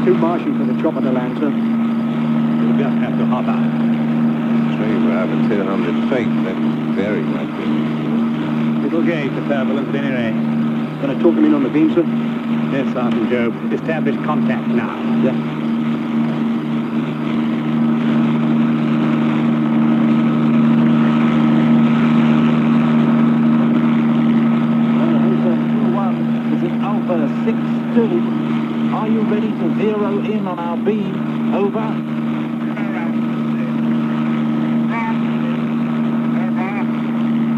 Too marshy for the top of the land, sir. We'll just have to hop out. Tree were over 200 feet. That's very likely. It'll gauge the turbulence at any rate. Can I talk him in on the beam, sir? Yes, Sergeant Job. Establish contact now. Yeah. This is Alpha 6-2. Are you ready to zero in on our beam? Over.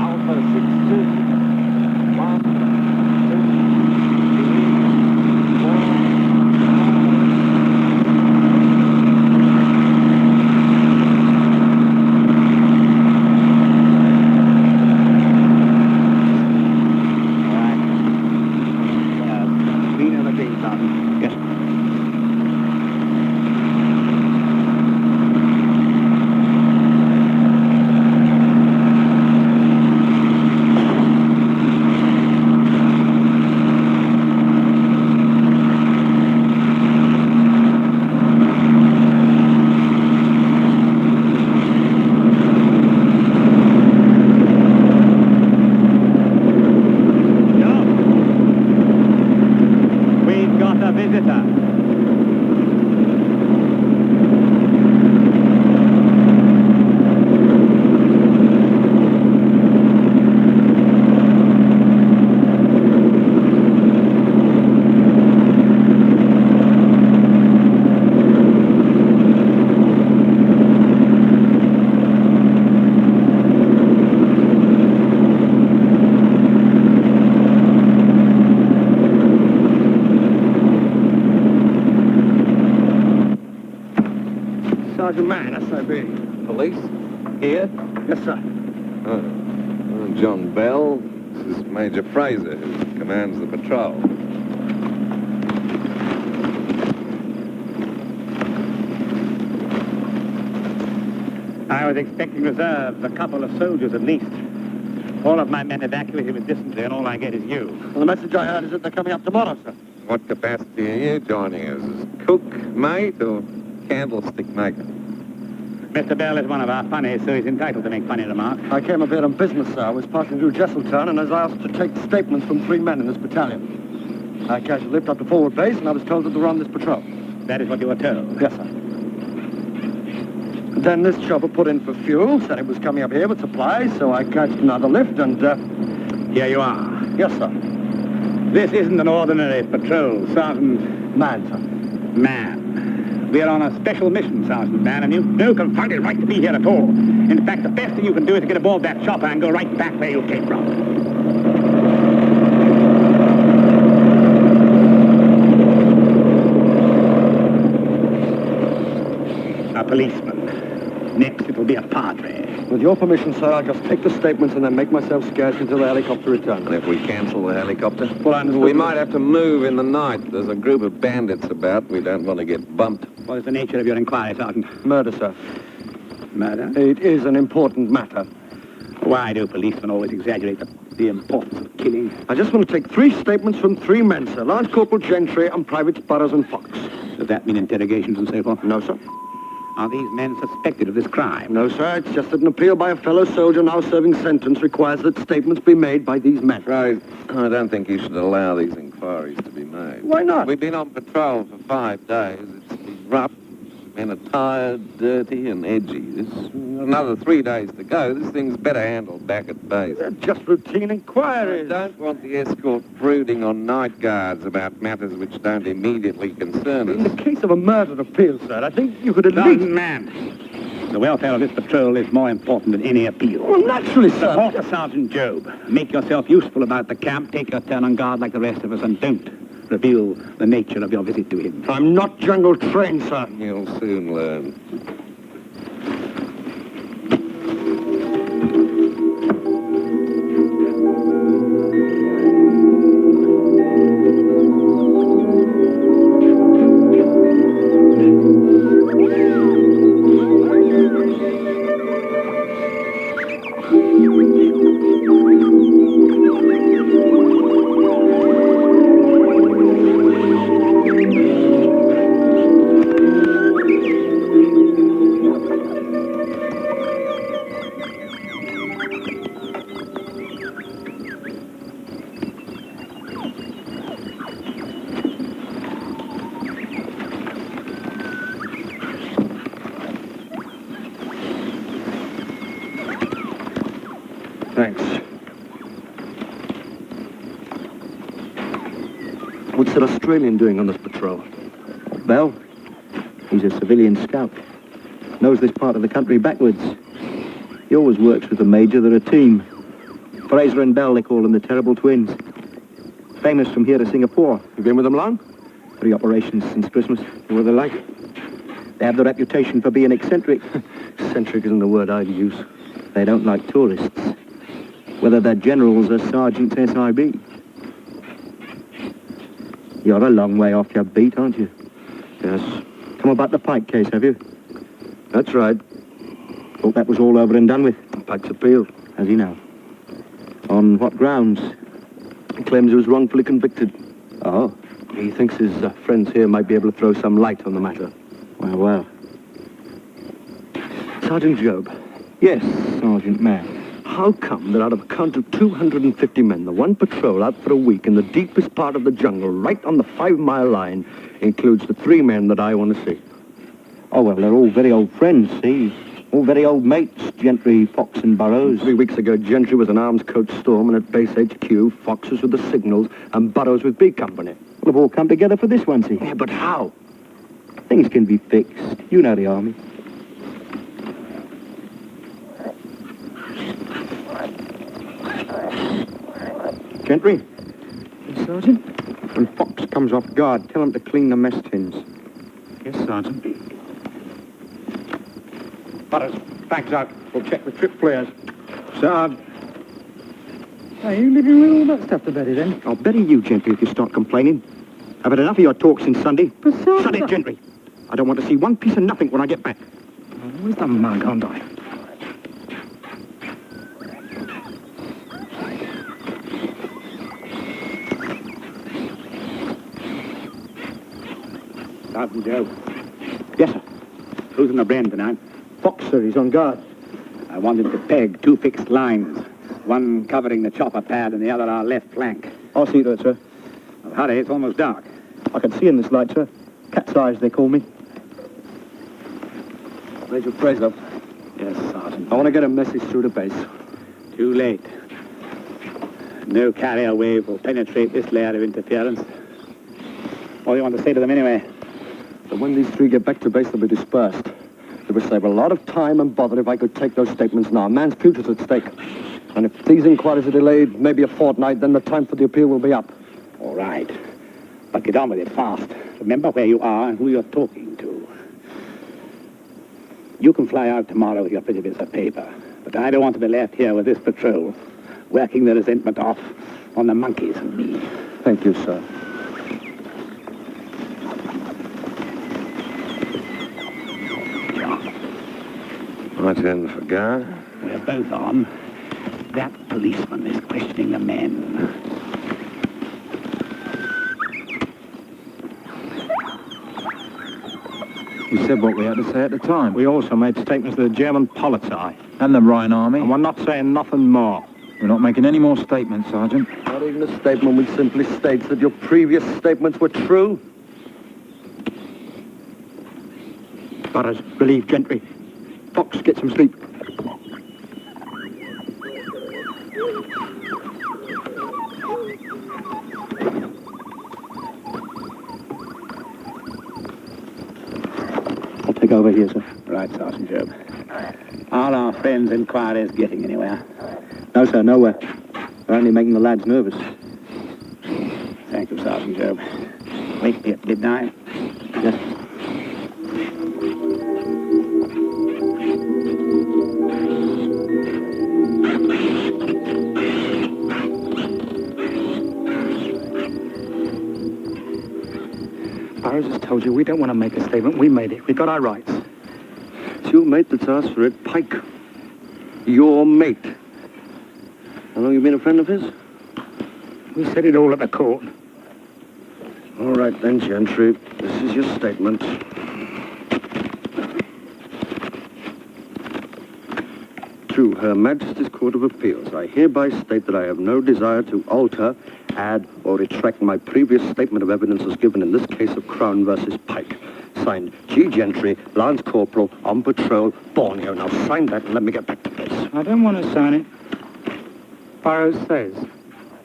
Alpha 6-2. 1, 2, 3, 4, 5. Lean on the beam, Sergeant. Yes. Sergeant Mann, S.I.B. Police? Here? Yes, sir. John Bell. This is Major Fraser, who commands the patrol. I was expecting reserves, a couple of soldiers at least. All of my men evacuated with dysentery, and all I get is you. Well, the message I heard is that they're coming up tomorrow, sir. What capacity are you joining us? As cook, mate, or candlestick maker? Mr. Bell is one of our funnies, so he's entitled to make funny remarks. I came up here on business, sir. I was passing through Jesseltown and I was asked to take statements from 3 men in this battalion. I casually lived up to forward base and I was told that they were on this patrol. That is what you were told? Yes, sir. Then this chopper put in for fuel, said it was coming up here with supplies, so I catched another lift and, Here you are. yes, sir. This isn't an ordinary patrol, Sergeant Mann, sir. Mann. We're on a special mission, Sergeant Mann, and you've no confounded right to be here at all. In fact, the best thing you can do is to get aboard that chopper and go right back where you came from. A policeman. Next, it'll be a padre. With your permission, sir, I'll just take the statements and then make myself scarce until the helicopter returns. And if we cancel the helicopter? Well, I understand. We might have to move in the night. There's a group of bandits about. We don't want to get bumped. What is the nature of your inquiry, Sergeant? Murder, sir. Murder? It is an important matter. Why do policemen always exaggerate the importance of killing? I just want to take 3 statements from 3 men, sir. Lance Corporal Gentry and Privates Burroughs and Fox. Does that mean interrogations and so forth? No, sir. Are these men suspected of this crime? No, sir. It's just that an appeal by a fellow soldier now serving sentence requires that statements be made by these men. Right. I don't think you should allow these inquiries to be made. Why not? We've been on patrol for 5 days. It's been rough. Men are tired, dirty, and edgy. There's another 3 days to go. This thing's better handled back at base. They're just routine inquiries. I don't want the escort brooding on night guards about matters which don't immediately concern In us. the case of a murder appeal, sir, I think you could at least... Sergeant Mann, the welfare of this patrol is more important than any appeal. Well, naturally, sir. Support the Sergeant Job. Make yourself useful about the camp. Take your turn on guard like the rest of us, and don't reveal the nature of your visit to him. I'm not jungle trained, sir. You'll soon learn. Thanks. What's that Australian doing on this patrol? Bell? He's a civilian scout. Knows this part of the country backwards. He always works with the major. They're a team. Fraser and Bell, they call them the Terrible Twins. Famous from here to Singapore. You been with them long? 3 operations since Christmas. What are they like? They have the reputation for being eccentric. Eccentric isn't the word I'd use. They don't like tourists. Whether they're generals or sergeants SIB. You're a long way off your beat, aren't you? Yes. Come about the Pike case, have you? That's right. Thought that was all over and done with. Pike's appeal. Has he now? On what grounds? He claims he was wrongfully convicted. Oh. He thinks his friends here might be able to throw some light on the matter. Well. Sergeant Job. Yes, Sergeant Mann. How come that out of a count of 250 men, the one patrol out for a week in the deepest part of the jungle, right on the 5-mile line, includes the 3 men that I want to see? Oh, well, they're all very old friends, see? All very old mates, Gentry, Fox and Burrows. 3 weeks ago, Gentry was an arms coach Storm, and at base HQ, Fox was with the signals, and Burrows with B Company. Well, they've all come together for this one, see? Yeah, but how? Things can be fixed. You know the Army. Gentry, Sergeant? when Fox comes off guard, tell him to clean the mess tins. Yes, Sergeant. Butters, bags out. We'll check the trip flares. Sarge. Are you leaving with all that stuff to Betty, then? I'll betty you, Gentry, if you start complaining. I've had enough of your talk since Sunday. But, Sergeant... Shut it, Gentry. I don't want to see one piece of nothing when I get back. Where's the mug, Hondo? Sergeant Joe. Yes, sir. Who's in the brain tonight? Fox, sir, he's on guard. I want him to peg 2 fixed lines. One covering the chopper pad and the other our left flank. I'll see to it, sir. Well, hurry, it's almost dark. I can see in this light, sir. Cat's eyes, they call me. Major Fraser. Yes, Sergeant. I want to get a message through the base. Too late. No carrier wave will penetrate this layer of interference. What do you want to say to them anyway? So when these 3 get back to base, they'll be dispersed. It would save a lot of time and bother if I could take those statements now. A man's future's at stake. And if these inquiries are delayed maybe a fortnight, then the time for the appeal will be up. All right. But get on with it fast. Remember where you are and who you're talking to. You can fly out tomorrow with your pretty bits of paper. But I don't want to be left here with this patrol, working the resentment off on the monkeys and me. Thank you, sir. Right in for go. We're both on. That policeman is questioning the men. We said what we had to say at the time. We also made statements to the German Polizei. And the Rhine Army. And we're not saying nothing more. We're not making any more statements, Sergeant. Not even a statement which simply states that your previous statements were true. Butters, relieve Gentry. Fox, get some sleep. I'll take over here, sir. Right, Sergeant Job. Are our friends' inquiries getting anywhere? No, sir, nowhere. They're only making the lads nervous. Thank you, Sergeant Job. Wake me at midnight. Yes. Burrows has told you we don't want to make a statement. We made it. We got our rights. It's your mate that's asked for it, Pike. Your mate. How long you been a friend of his? We said it all at the court. All right then, Gentry. This is your statement. To Her Majesty's Court of Appeals, I hereby state that I have no desire to alter, add, or retract my previous statement of evidence as given in this case of Crowden versus Pike. Signed, G. Gentry, Lance Corporal, on patrol, Borneo. Now sign that and let me get back to base. I don't want to sign it. Burroughs says.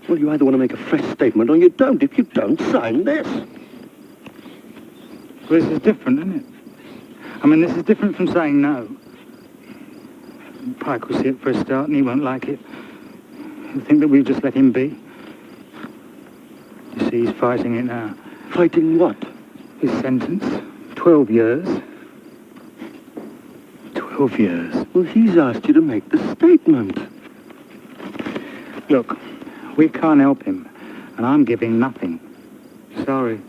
Well, you either want to make a fresh statement or you don't. If you don't, sign this. Well, this is different, isn't it? I mean, this is different from saying no. Pike will see it for a start and he won't like it. He'll think that we've just let him be. You see, he's fighting it now. Fighting what? His sentence. 12 years. 12 years. Well, he's asked you to make the statement. Look, we can't help him, and I'm giving nothing. Sorry.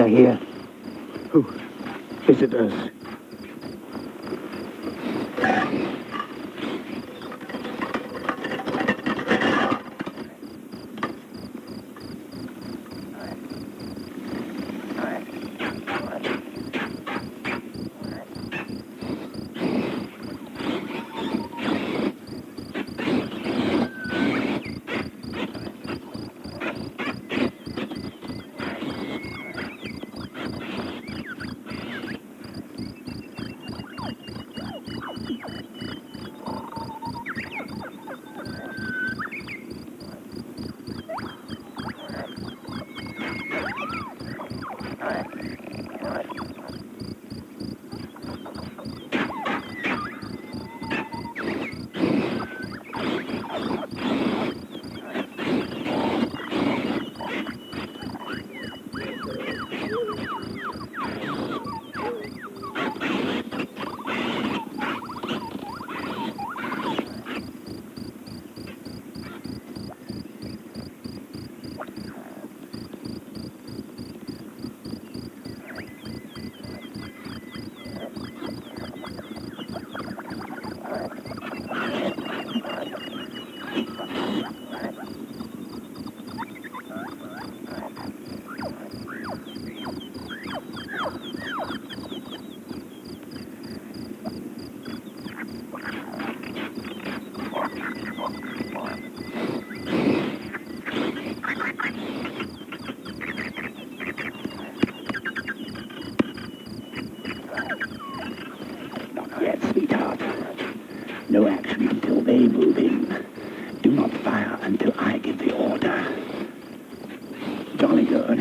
Here. Who? Visitors. No action until they move in. Do not fire until I give the order. Jolly good.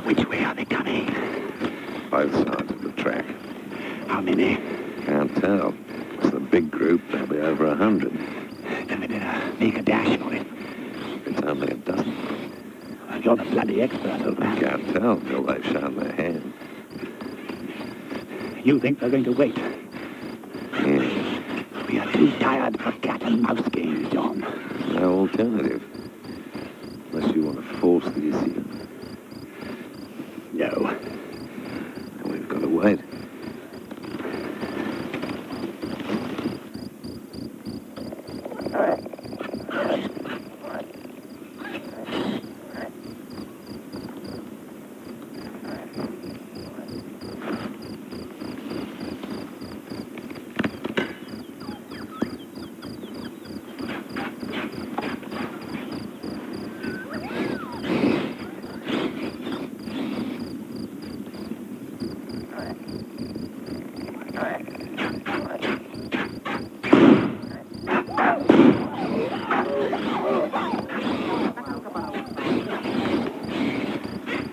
Which way are they coming? Both sides of the track. How many? Can't tell. It's a big group. There'll be over 100. Then we better make a dash for it. It's only a dozen. Well, you're the bloody expert, old man. Can't tell till they've shown their hand. You think they're going to wait? Yeah. We are too tired for cat and mouse games, John. No alternative. Unless you want to force the issue. No. And we've got to wait.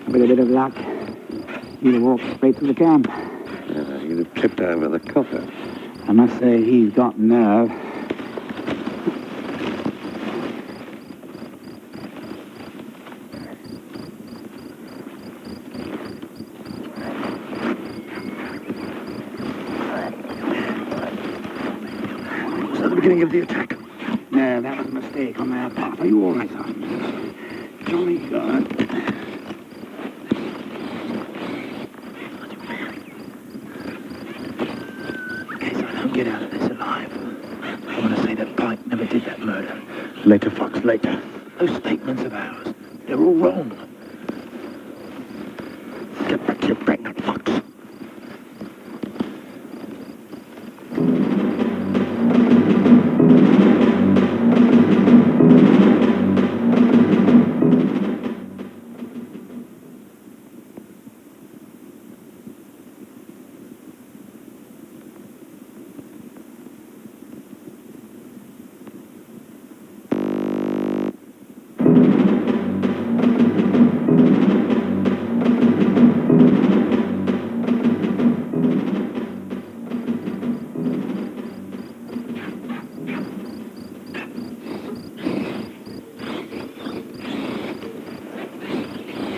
With a bit of luck, you'd have walked straight to the camp. You'd have tripped over the copper. I must say, he's got nerve. beginning of the attack. No, that was a mistake on their part. Are you all right, Sergeant? Jolly good. In case I don't get out of this alive, I want to say that Pike never did that murder. Later, Fox, later. Those statements of ours, they're all wrong. Get back to your pregnant Fox.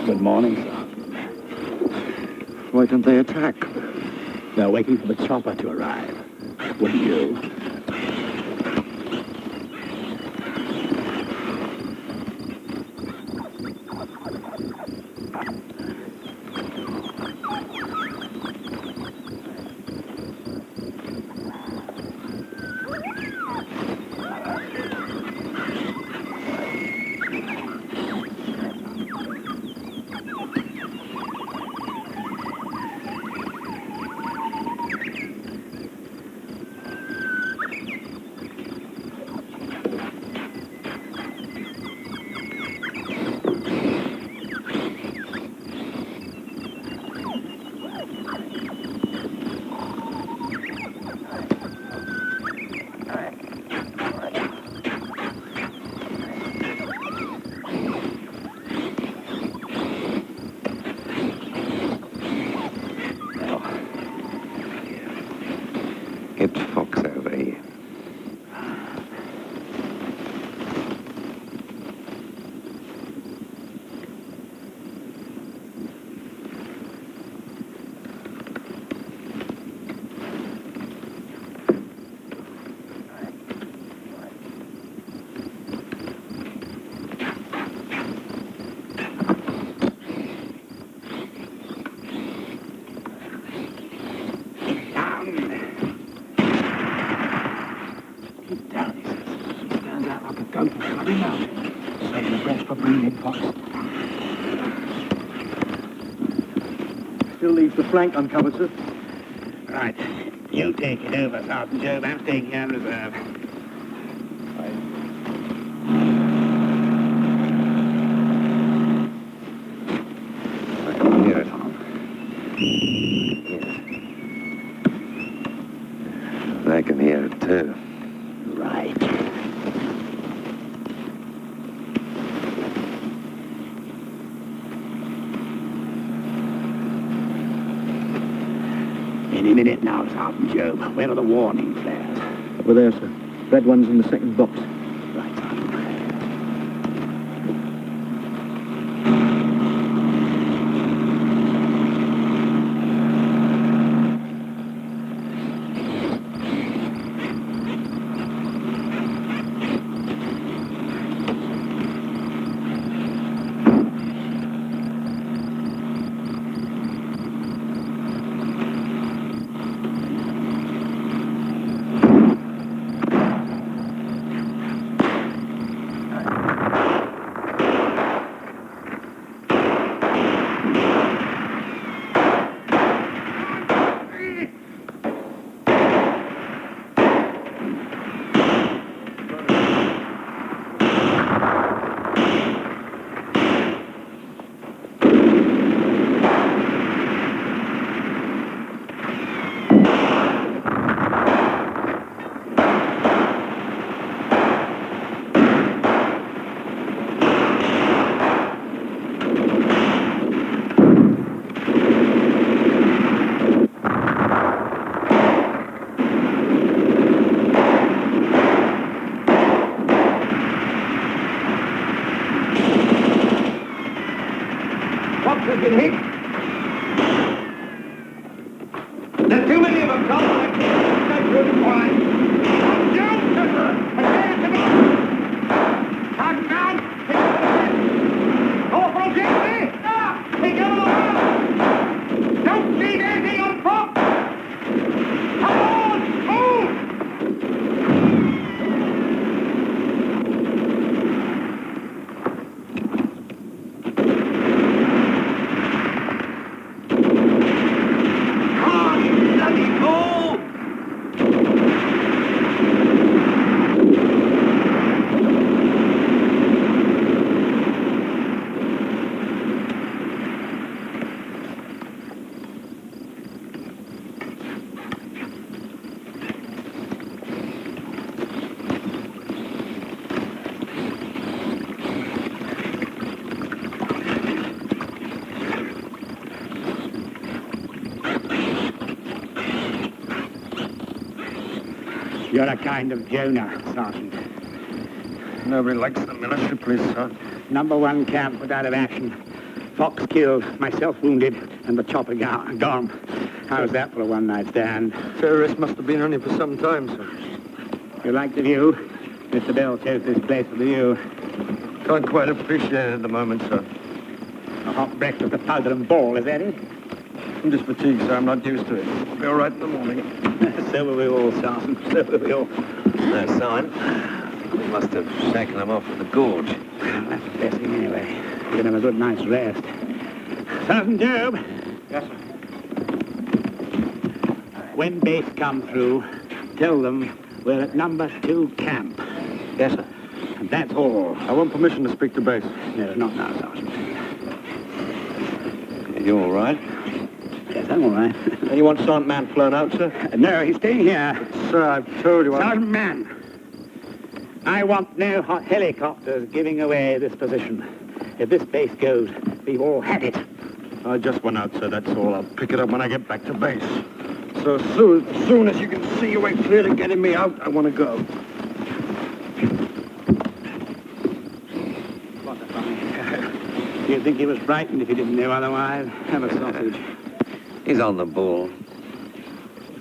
Good morning, sir. Why didn't they attack? They're waiting for the chopper to arrive. Wouldn't you? Get Fox over here. Still leaves the flank uncovered, sir. Right. You take it over, Sergeant Job. I'm staying here in reserve. I can hear it. Yes. They can hear it too. Right. Any minute now, Sergeant Job. Where are the warning flares? Over there, sir. Red one's in the second box. Right, Sergeant. Has been hit. There's too many of them, Tom. I can't stay through the line. Don't Sergeant Mann, take over the set. Corporal Gentry, take over the work. Don't leave anything unpropped. Come on, move! Come on, you bloody fool! You're a kind of Jonah, Sergeant. Nobody likes the militia police, sir. Number 1 camp was out of action. Fox killed, myself wounded, and the chopper gone. How's that for a one-night stand? Terrorists must have been on you for some time, sir. You like the view? Mr. Bell chose this place for the view. Can't quite appreciate it at the moment, sir. A hot breakfast, a powder and ball, is that it? I'm just fatigued, sir. I'm not used to it. I'll be all right in the morning. So will we all, Sergeant. So will we all. No sign. We must have shaken them off at the gorge. Well, that's the best thing anyway. We're going to have a good night's rest. Sergeant Job. Yes, sir. When base come through, tell them we're at number 2 camp. Yes, sir. And that's all. I want permission to speak to base. No, not now, Sergeant. You all right? Yes, I'm all right. And you want Sergeant Mann flown out, sir? No, he's staying here. Sir, I've told you... Sergeant Mann, I want no hot helicopters giving away this position. If this base goes, we've all had it. I just went out, sir, that's all. I'll pick it up when I get back to base. So as soon as you can see your way clear to getting me out, I want to go. What a funny. You'd think he was frightened if he didn't know otherwise. Have a sausage. He's on the ball.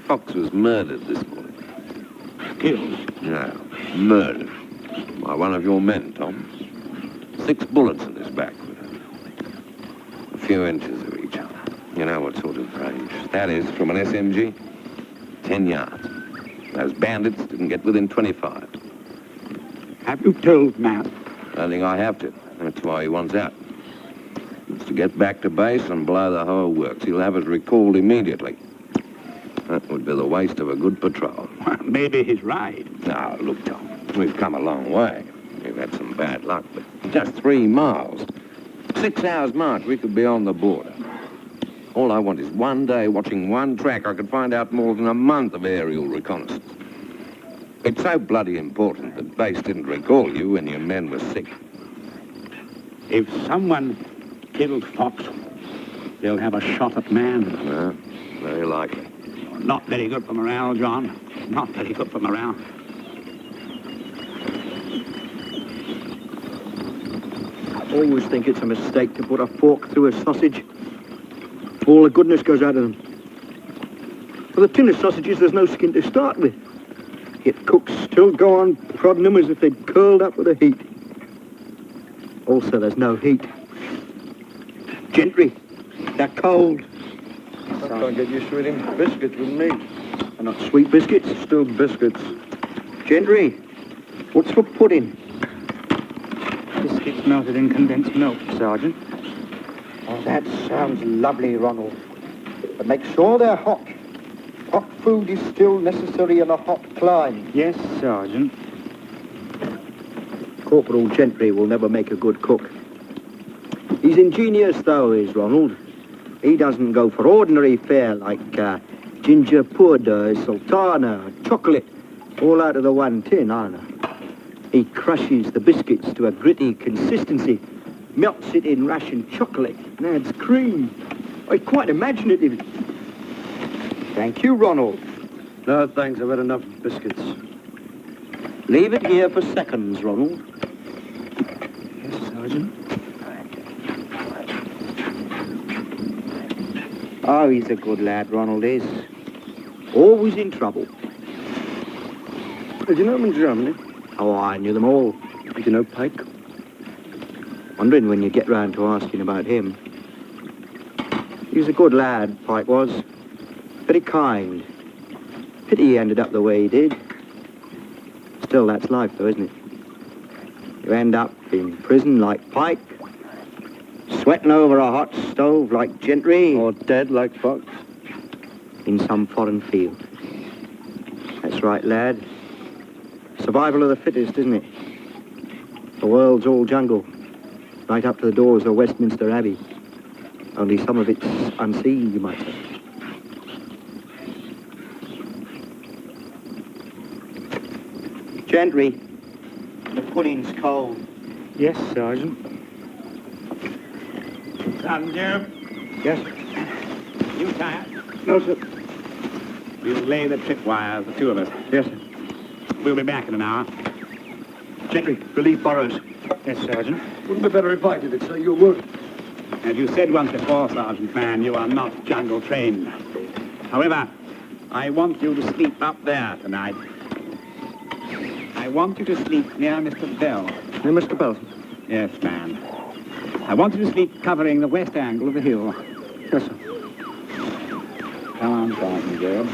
Fox was murdered this morning. Killed. No, murdered. By one of your men, Tom. 6 bullets in his back. A few inches of each other. You know what sort of range that is from an SMG? 10 yards. Those bandits didn't get within 25. Have you told Matt? I think I have to. That's why he wants out. It's to get back to base and blow the whole works. He'll have us recalled immediately. That would be the waste of a good patrol. Well, maybe he's right. Now, look, Tom, we've come a long way. We've had some bad luck, but just 3 miles. 6 hours march, we could be on the border. All I want is one day watching one track. I could find out more than a month of aerial reconnaissance. It's so bloody important that base didn't recall you when your men were sick. If someone killed Fox, they'll have a shot at Mann. No, very likely. Not very good for morale, John. Not very good for morale. I always think it's a mistake to put a fork through a sausage. All the goodness goes out of them. For the tin of sausages, there's no skin to start with. Yet cooks still go on prodding them as if they'd curled up with the heat. Also, there's no heat. Gentry, they're cold. I can't get used to eating biscuits with meat. They're not sweet biscuits. Still biscuits. Gentry, what's for pudding? Biscuits melted in condensed milk, Sergeant. Oh, that sounds lovely, Ronald. But make sure they're hot. Hot food is still necessary in a hot clime. Yes, Sergeant. Corporal Gentry will never make a good cook. He's ingenious, though, is Ronald. He doesn't go for ordinary fare like ginger pud, sultana, chocolate, all out of the one tin, I know. He crushes the biscuits to a gritty consistency, melts it in Russian chocolate, and adds cream. Oh, quite imaginative. Thank you, Ronald. No, thanks. I've had enough biscuits. Leave it here for seconds, Ronald. Yes, Sergeant. Oh, he's a good lad, Ronald is. Always in trouble. Did you know him in Germany? Oh, I knew them all. Did you know Pike? Wondering when you get round to asking about him. He was a good lad, Pike was. Very kind. Pity he ended up the way he did. Still, that's life, though, isn't it? You end up in prison like Pike, sweating over a hot stove like Gentry, Or dead like Fox? in some foreign field. That's right, lad. Survival of the fittest, isn't it? The world's all jungle, right up to the doors of Westminster Abbey. Only some of it's unseen, you might say. Gentry, the pudding's cold. Yes, Sergeant. Sergeant Joe, Yes? you tired? No, sir. We'll lay the tripwires, the two of us. Yes, sir. We'll be back in an hour. Gentry, relieve Burrows. Yes, Sergeant. Wouldn't be better if I did it, sir. Your work. As you said once before, Sergeant Mann, you are not jungle trained. However, I want you to sleep up there tonight. I want you to sleep near Mr. Bell. Near Mr. Belton? Yes, Mann. I want you to sleep covering the west angle of the hill. Yes, sir. Come on, Sergeant Joe.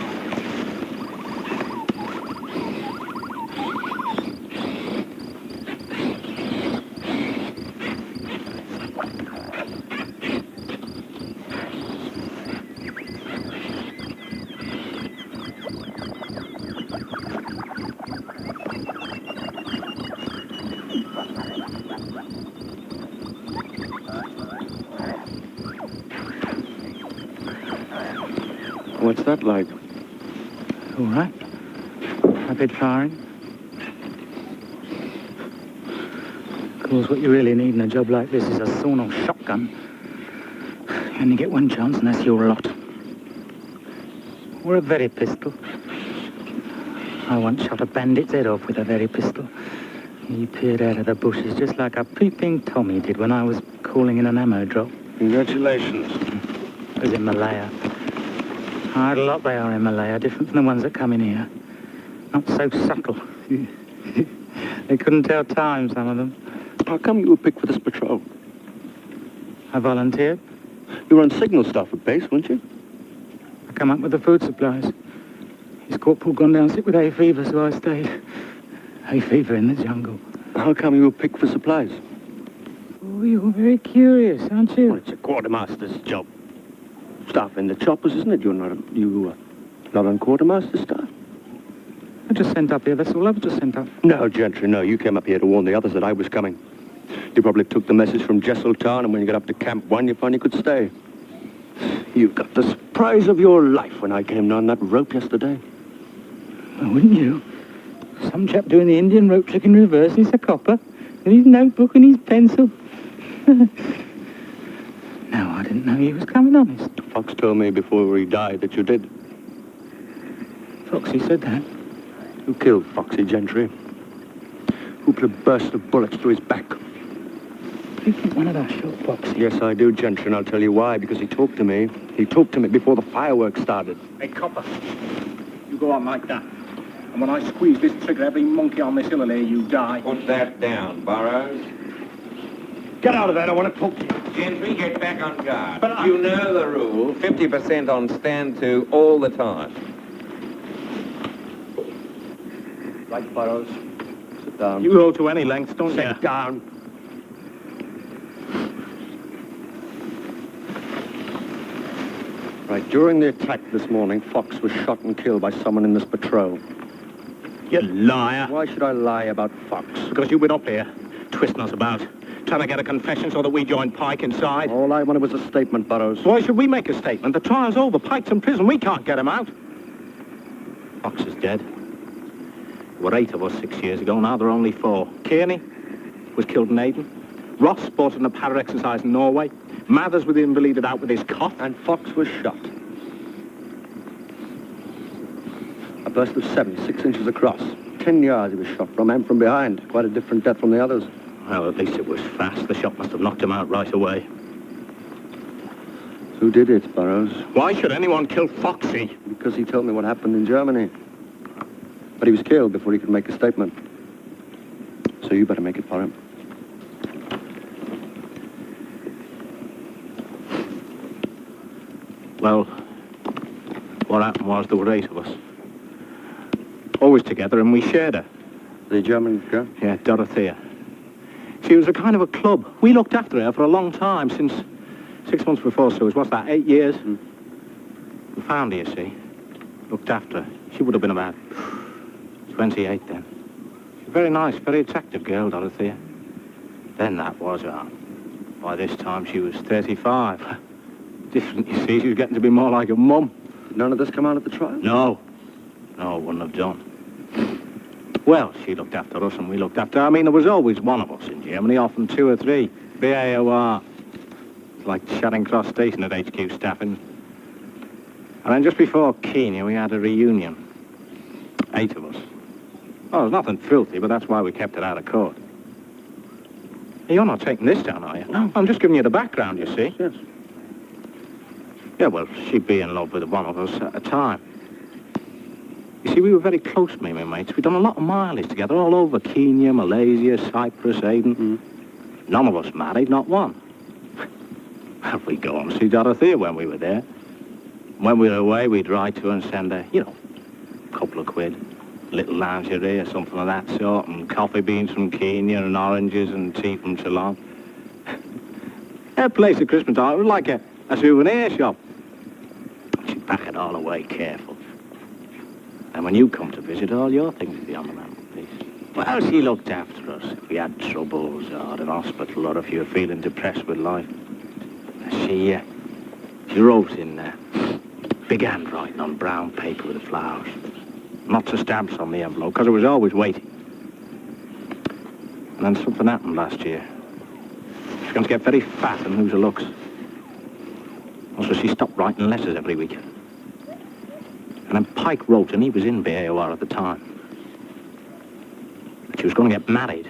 What's that like? All right. Rapid firing. Of course, what you really need in a job like this is a sawn-off shotgun. You only get one chance, and that's your lot. Or a very pistol. I once shot a bandit's head off with a very pistol. He peered out of the bushes just like a peeping Tommy did when I was calling in an ammo drop. Congratulations. It was in Malaya. Hard lot they are in Malaya, different from the ones that come in here. Not so subtle. They couldn't tell time, some of them. How come you were picked for this patrol? I volunteered. You were on signal staff at base, weren't you? I come up with the food supplies. His corporal gone down sick with hay fever, so I stayed. Hay fever in the jungle. How come you were picked for supplies? Oh, you're very curious, aren't you? Well, it's a quartermaster's job. Staff in the choppers, isn't it? You're not on quartermaster's staff? I just sent up here, that's all. I was just sent up. No, Gentry, no. You came up here to warn the others that I was coming. You probably took the message from Jesseltown, and when you got up to Camp 1, you found you could stay. You got the surprise of your life when I came down that rope yesterday. Oh, wouldn't you? Some chap doing the Indian rope trick in reverse, and he's a copper, with his notebook and his pencil. No, I didn't know he was coming, honest. Fox told me before he died that you did. Foxy said that. Who killed Foxy, Gentry? Who put a burst of bullets through his back? You think one of us shot Foxy? Yes, I do, Gentry, and I'll tell you why. Because he talked to me. He talked to me before the fireworks started. Hey, copper, you go on like that. And when I squeeze this trigger, every monkey on this hill will hear you die. Put that down, Burrows. Get out of there, I want to talk to you. Gentry, get back on guard. But You know the rule. 50% on stand to all the time. Right, Burrows. Sit down. You go to any lengths, don't you? Sit down. Right, during the attack this morning, Fox was shot and killed by someone in this patrol. You liar. Why should I lie about Fox? Because you've been up here, twisting us about, trying to get a confession so that we join Pike inside. All I wanted was a statement, Burrows. Why should we make a statement? The trial's over. Pike's in prison. We can't get him out. Fox is dead. There were 8 of us 6 years ago. Now there are only 4. Kearney was killed in Aden. Ross spotted in a para exercise in Norway. Mathers was invalided out with his cough. And Fox was shot. A burst of 6 inches across. 10 yards he was shot from and from behind. Quite a different death from the others. Well, at least it was fast. The shot must have knocked him out right away. Who did it, Burrows? Why should anyone kill Foxy? Because he told me what happened in Germany. But he was killed before he could make a statement. So you better make it for him. Well, what happened was there were 8 of us. Always together, and we shared her. The German girl? Yeah, Dorothea. She was a kind of a club. We looked after her for a long time, since 6 months before, so it was, what's that, 8 years? We found her, you see. Looked after her. She would have been about 28 then. Very nice, very attractive girl, Dorothea. Then that was her. By this time, she was 35. Different, you see. She was getting to be more like a mum. None of this come out at the trial? No. No, it wouldn't have done. Well, she looked after us and we looked after her. I mean, there was always one of us in Germany, often 2 or 3. BAOR. It's like Charing Cross Station at HQ staffing. And then just before Kenya, we had a reunion. 8 of us. Oh, there's nothing filthy, but that's why we kept it out of court. You're not taking this down, are you? No. I'm just giving you the background, you see. Yes. Yeah, well, she'd be in love with one of us at a time. You see, we were very close, me and my mates. We'd done a lot of mileage together, all over Kenya, Malaysia, Cyprus, Aden. None of us married, not one. We'd go and see Dorothea when we were there. When we were away, we'd write to her and send her, you know, a couple of quid. Little lingerie or something of that sort, and coffee beans from Kenya, and oranges and tea from Ceylon. Her place at Christmas time, it was like a souvenir shop. She'd pack it all away careful. And when you come to visit, all your things would be on the mantelpiece. Well, she looked after us if we had troubles or in hospital or if you were feeling depressed with life. She wrote in there, big handwriting on brown paper with the flowers. Lots of stamps on the envelope, because it was always waiting. And then something happened last year. She's going to get very fat and lose her looks. Also, she stopped writing letters every week. And then Pike wrote, and he was in BAOR at the time, that she was going to get married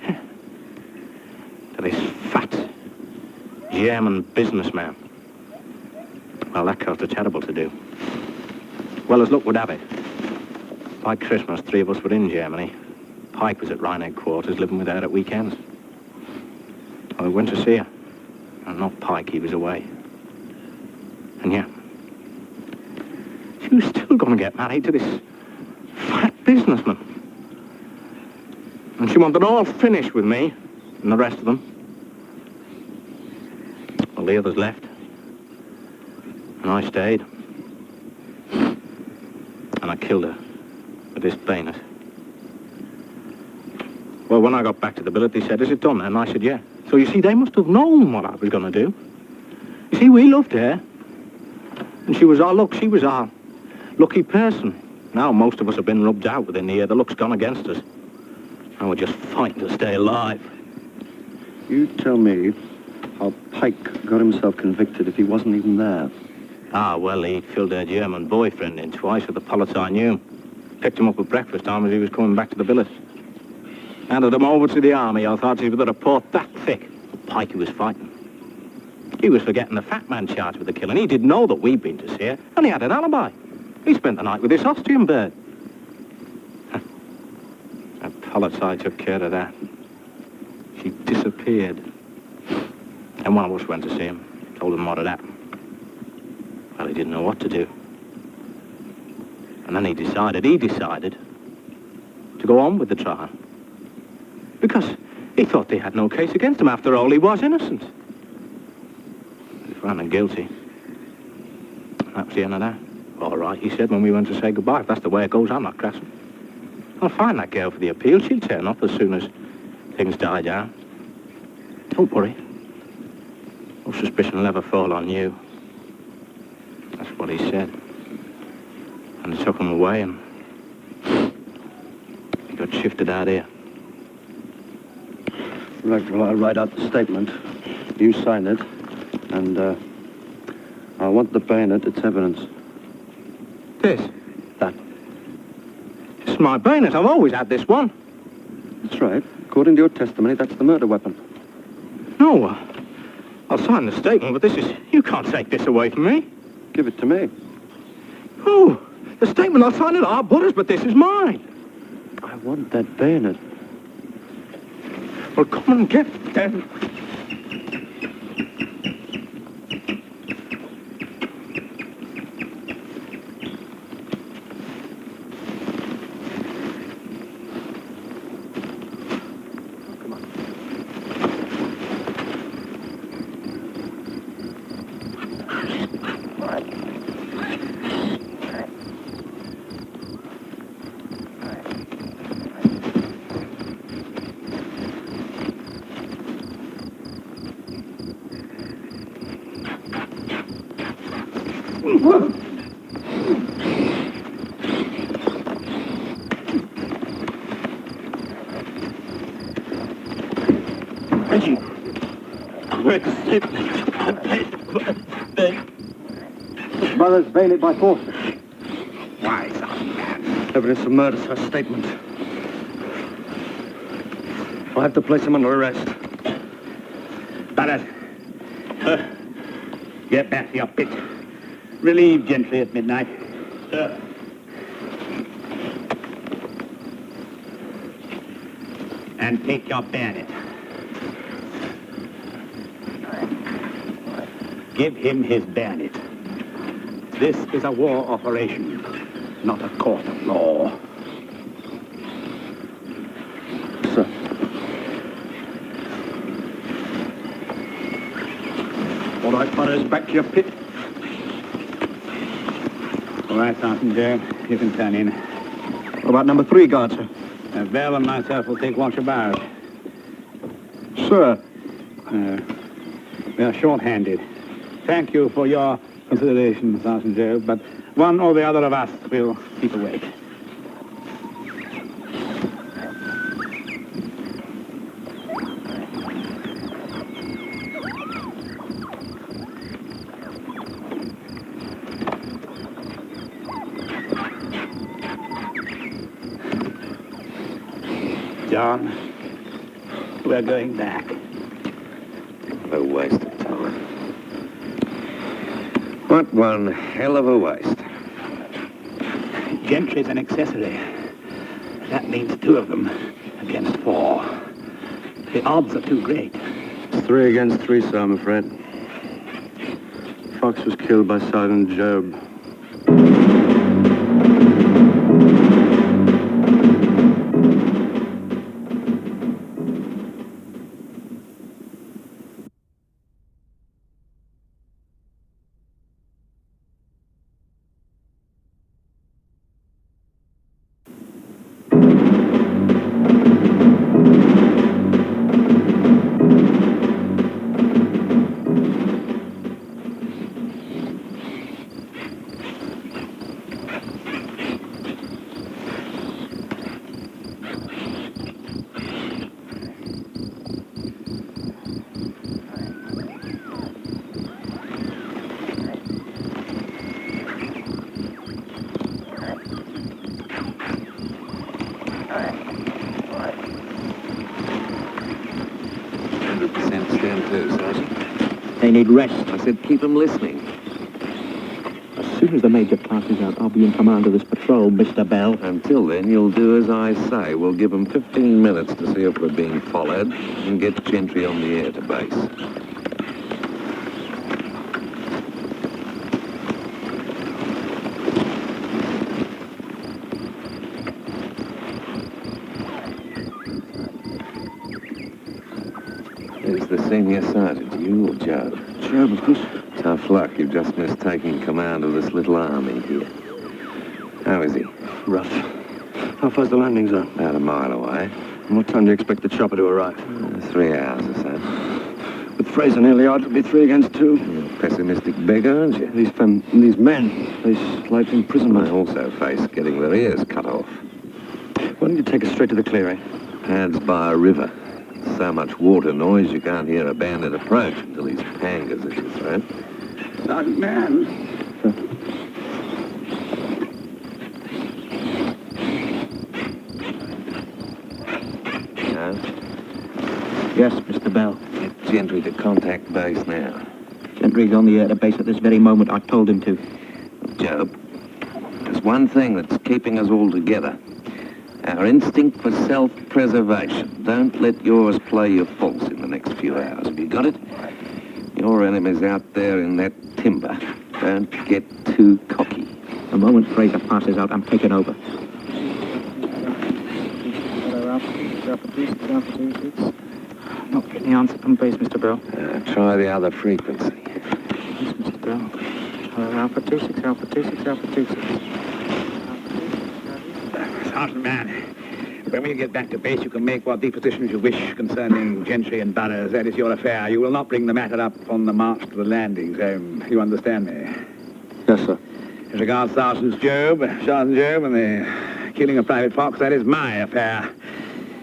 to this fat German businessman. Well, that caused her terrible to do. Well, as luck would have it, by Christmas, 3 of us were in Germany. Pike was at Rhine headquarters, living with her at weekends. I went to see her. And not Pike, he was away. And yeah, she was still going to get married to this fat businessman. And she wanted it all finished with me and the rest of them. Well, the others left. And I stayed. And I killed her with this bayonet. Well, when I got back to the billet, they said, is it done? And I said, yeah. So you see, they must have known what I was going to do. You see, we loved her. And she was our luck. She was our lucky person. Now most of us have been rubbed out within the year. The luck's gone against us. And we're just fighting to stay alive. You tell me how Pike got himself convicted if he wasn't even there. Ah, well, he filled her German boyfriend in twice with the Polizei knew. Picked him up at breakfast time as he was coming back to the billet. Handed him over to the army. Authorities with a report that thick. Pike, he was fighting. He was forgetting the fat man charged with the killing. He didn't know that we'd been to see her, and he had an alibi. He spent the night with this Austrian bird. That Polizei took care of that. She disappeared. And one of us went to see him, told him what had happened. Well, he didn't know what to do. And then he decided to go on with the trial. Because he thought they had no case against him. After all, he was innocent. They found him guilty. That was the end of that. All right, he said when we went to say goodbye. If that's the way it goes, I'm not crashing. I'll find that girl for the appeal. She'll turn up as soon as things die down. Don't worry. No suspicion will ever fall on you. That's what he said. And they took him away and he got shifted out here. Right, well, I'll write out the statement. You sign it. And, I want the bayonet. It's evidence. This? That. This is my bayonet. I've always had this one. That's right. According to your testimony, that's the murder weapon. No, I'll sign the statement, but this is... You can't take this away from me. Give it to me. Oh, the statement, I'll sign it. Our butters, but this is mine. want that bayonet. Well, come and get them. Brothers, bayonet by force. Why, Sergeant Mann? Evidence of murder, sir. Statement. I'll have to place him under arrest. Brothers, get back to your pit. Relieve gently at midnight. And take your bayonet. Give him his bayonet. This is a war operation, not a court of law. Sir. All right, brothers, back to your pit. All right, Sergeant Joe, you can turn in. What about number 3 guard, sir? Bell and myself will take watch about. Sir. We are short-handed. Thank you for your consideration, Sergeant Joe, but one or the other of us will keep awake. John, we're going back. A waste of time. What one hell of a waste. Gentry's an accessory. That means 2 of them against 4. The odds are too great. It's 3 against 3, sir, I'm afraid. Fox was killed by Sergeant Job. They need rest. I said keep them listening. As soon as the Major passes out, I'll be in command of this patrol, Mr. Bell. Until then, you'll do as I say. We'll give them 15 minutes to see if we're being followed and get Gentry on the air to base. Who's the senior sergeant, you or Joe? Job, of course. Tough luck, you've just missed taking command of this little army. How is he? Rough. How far's the landing zone? About a mile away. And what time do you expect the chopper to arrive? 3 hours or so. With Fraser nearly out, it'll be 3 against 2. You're a pessimistic beggar, aren't you? These men face life imprisonment. They also face getting their ears cut off. Why don't you take us straight to the clearing? Pads by a river. So much water noise you can't hear a bandit approach until he's pangas at your throat. Sergeant Mann. No? Yes, Mr. Bell. Get Gentry to contact base now. Gentry's on the air to base at this very moment. I told him to. Job, there's one thing that's keeping us all together. Our instinct for self-preservation. Don't let yours play you false in the next few hours. Have you got it? Your enemy's out there in that timber. Don't get too cocky. The moment Fraser passes out, I'm taking over. Not getting the answer from base, Mr. Bell. Try the other frequency. Yes, Mr. Bell. Alpha 26, Alpha 26, Alpha 26. Sergeant Mann, when we get back to base, you can make what depositions you wish concerning Gentry and Burrows. That is your affair. You will not bring the matter up on the march to the landing zone. You understand me? Yes, sir. As regards Sergeant Job, and the killing of Private Fox, that is my affair.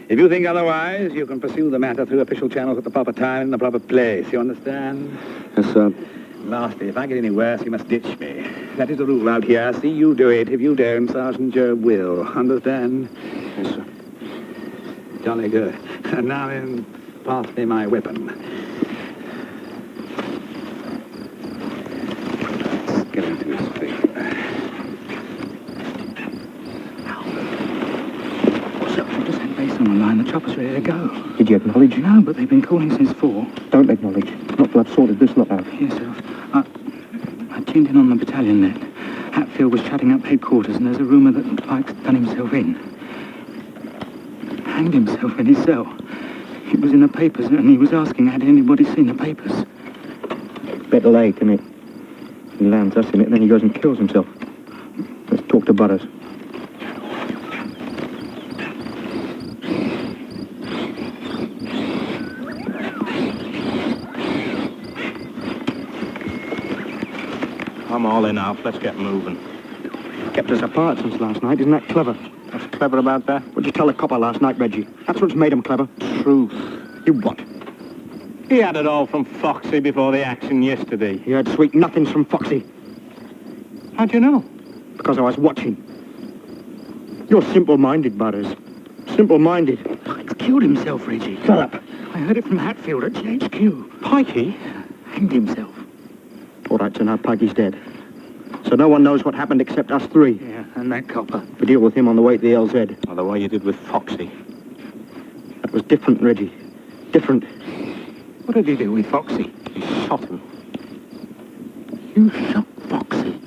If you think otherwise, you can pursue the matter through official channels at the proper time and the proper place. You understand? Yes, sir. Lastly, if I get any worse, you must ditch me. That is the rule out here. See you do it. If you don't, Sergeant Job will. Understand? Yes, sir. Jolly good. And now then, pass me my weapon. Let's get him to his feet. Just had base on the line. The chopper's ready to go. Did you acknowledge? No, but they've been calling since 4. Don't acknowledge. Not till I've sorted this lot out. Yes, sir. I tuned in on the battalion net. Hatfield was shutting up headquarters, and there's a rumour that Pike's done himself in. Hanged himself in his cell. It was in the papers, and he was asking, had anybody seen the papers? Better late, isn't it? He lands us in it, and then he goes and kills himself. Let's talk to Burrows. I'm all in, Alf. Let's get moving. Kept us apart since last night. Isn't that clever? What's clever about that? What'd you tell the copper last night, Reggie? That's what's made him clever. Truth. You what? He had it all from Foxy before the action yesterday. You had sweet nothings from Foxy. How'd you know? Because I was watching. You're simple-minded, Burrows. Simple-minded. Pike's killed himself, Reggie. Shut up. I heard it from Hatfield at GHQ. Pikey? Hanged himself. All right, so now Pikey's dead. So no one knows what happened except us three. Yeah, and that copper. We deal with him on the way to the LZ. Or the way you did with Foxy. That was different, Reggie. Different. What did he do with Foxy? He shot him. You shot Foxy.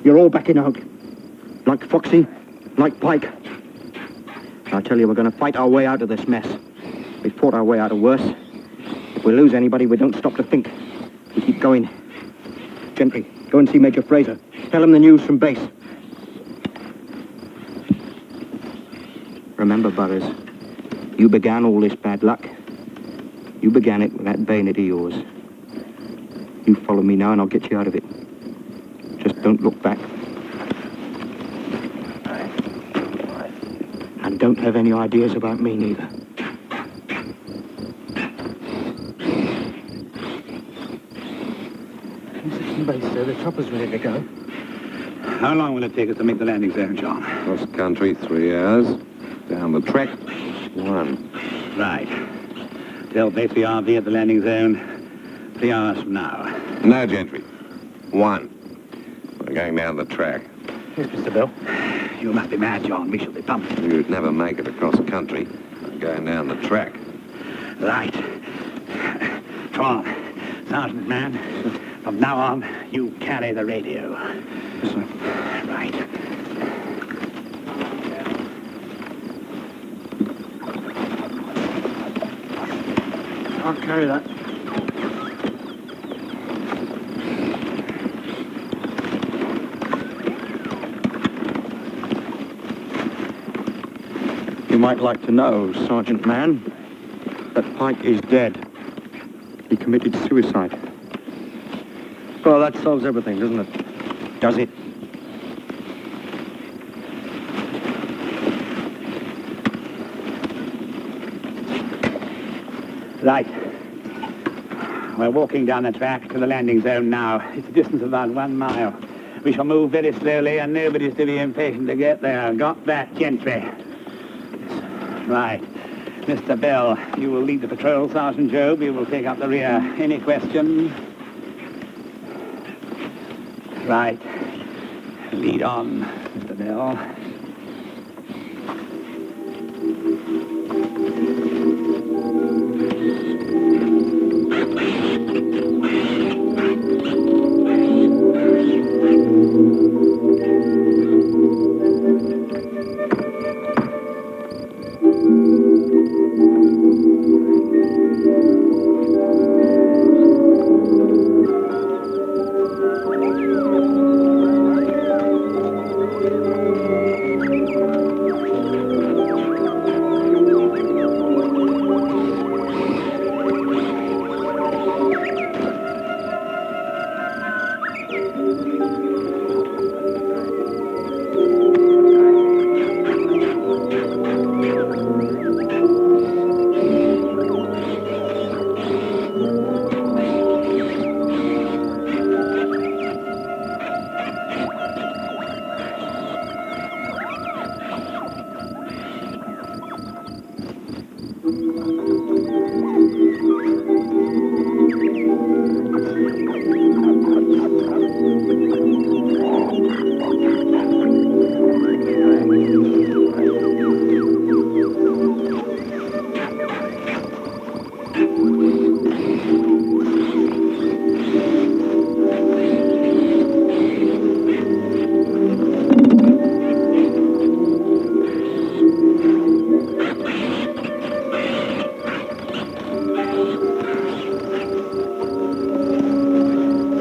You're all backing out. Like Foxy, like Pike. I tell you, we're going to fight our way out of this mess. We've fought our way out of worse. If we lose anybody, we don't stop to think. We keep going. Gentry, go and see Major Fraser. Tell him the news from base. Remember, Burrows, you began all this bad luck. You began it with that bayonet of yours. You follow me now and I'll get you out of it. Just don't look back. And don't have any ideas about me, neither. Base, sir. The chopper's ready to go. How long will it take us to make the landing zone, John? Cross country, 3 hours. Down the track, 1. Right. Tell base the RV at the landing zone 3 hours from now. No, Gentry. 1. We're going down the track. Yes, Mr. Bell. You must be mad, John. We shall be pumped. You'd never make it across country. We're going down the track. Right. Thaw, Sergeant Mann, from now on, you carry the radio. Yes, sir. Right. I'll carry that. You might like to know, Sergeant Mann, that Pike is dead. He committed suicide. Well, that solves everything, doesn't it? Does it? Right. We're walking down the track to the landing zone now. It's a distance of about 1 mile. We shall move very slowly, and nobody's to be impatient to get there. Got that, Gentry? Right. Mr. Bell, you will lead the patrol. Sergeant Job, you will take up the rear. Any questions? Right. Lead on, Mr. Bell.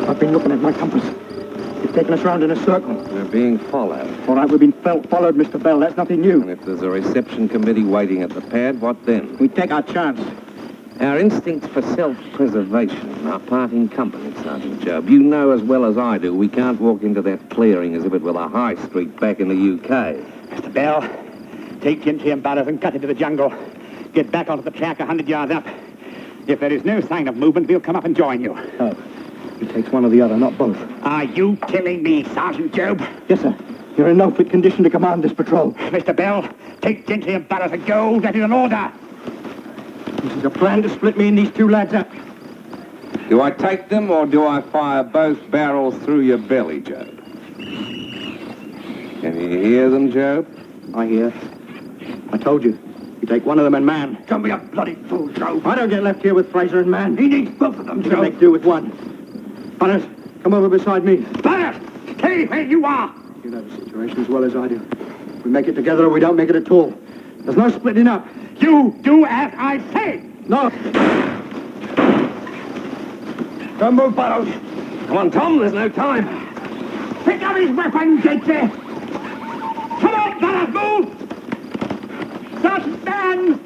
I've been looking at my compass. It's taken us round in a circle. We're being followed. All right, we've been followed, Mr. Bell. That's nothing new. And if there's a reception committee waiting at the pad, what then? We take our chance. Our instincts for self-preservation are parting company, Sergeant Job. You know as well as I do we can't walk into that clearing as if it were the high street back in the UK. Mr. Bell, take Gentry and Barrows and cut into the jungle. Get back onto the track 100 yards up. If there is no sign of movement, we'll come up and join you. Oh. It takes one or the other, not both. Are you killing me, Sergeant Job? Yes, sir. You're in no fit condition to command this patrol. Mr. Bell, take Gentry and Barrows and go. That is an order. This is a plan to split me and these two lads up. Do I take them or do I fire both barrels through your belly, Job? Can you hear them, Job? I hear. I told you. You take one of them and Mann. Don't be a bloody fool, Job. I don't get left here with Fraser and Mann. He needs both of them, You Job. make do with one. Barrows, come over beside me. Barrows, stay where you are. You know the situation as well as I do. We make it together or we don't make it at all. There's no splitting up. You do as I say. No. Don't move, Barrows. Come on, Tom, there's no time. Pick up his weapon, Gentry. Come on, Barrows, move. Sergeant Mann.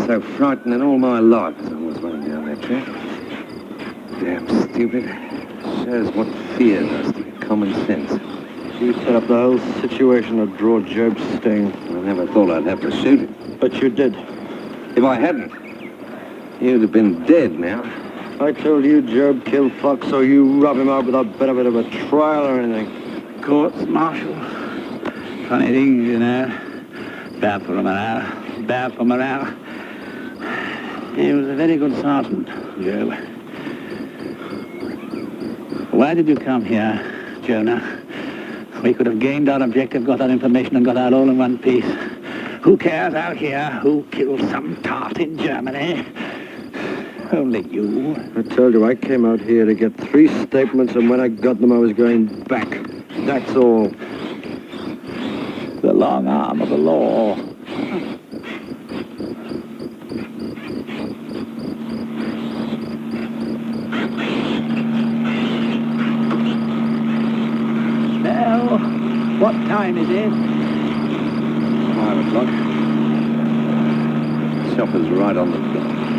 So frightened in all my life as I was running down that track. Damn stupid. Shows what fear does to common sense. You set up the whole situation to draw Job's sting. I never thought I'd have to shoot him. But you did. If I hadn't, you'd have been dead now. I told you Job killed Fox, so you rub him out without benefit of a trial or anything. Courts, martial. Funny things, you know. Bad for morale. Bad for morale. He was a very good sergeant, Job. Why did you come here, Jonah? We could have gained our objective, got our information, and got out all in one piece. Who cares out here who killed some tart in Germany? Only you. I told you I came out here to get 3 statements, and when I got them, I was going back. That's all. The long arm of the law. Well, what time is it? 5 o'clock. Chopper's right on the dot.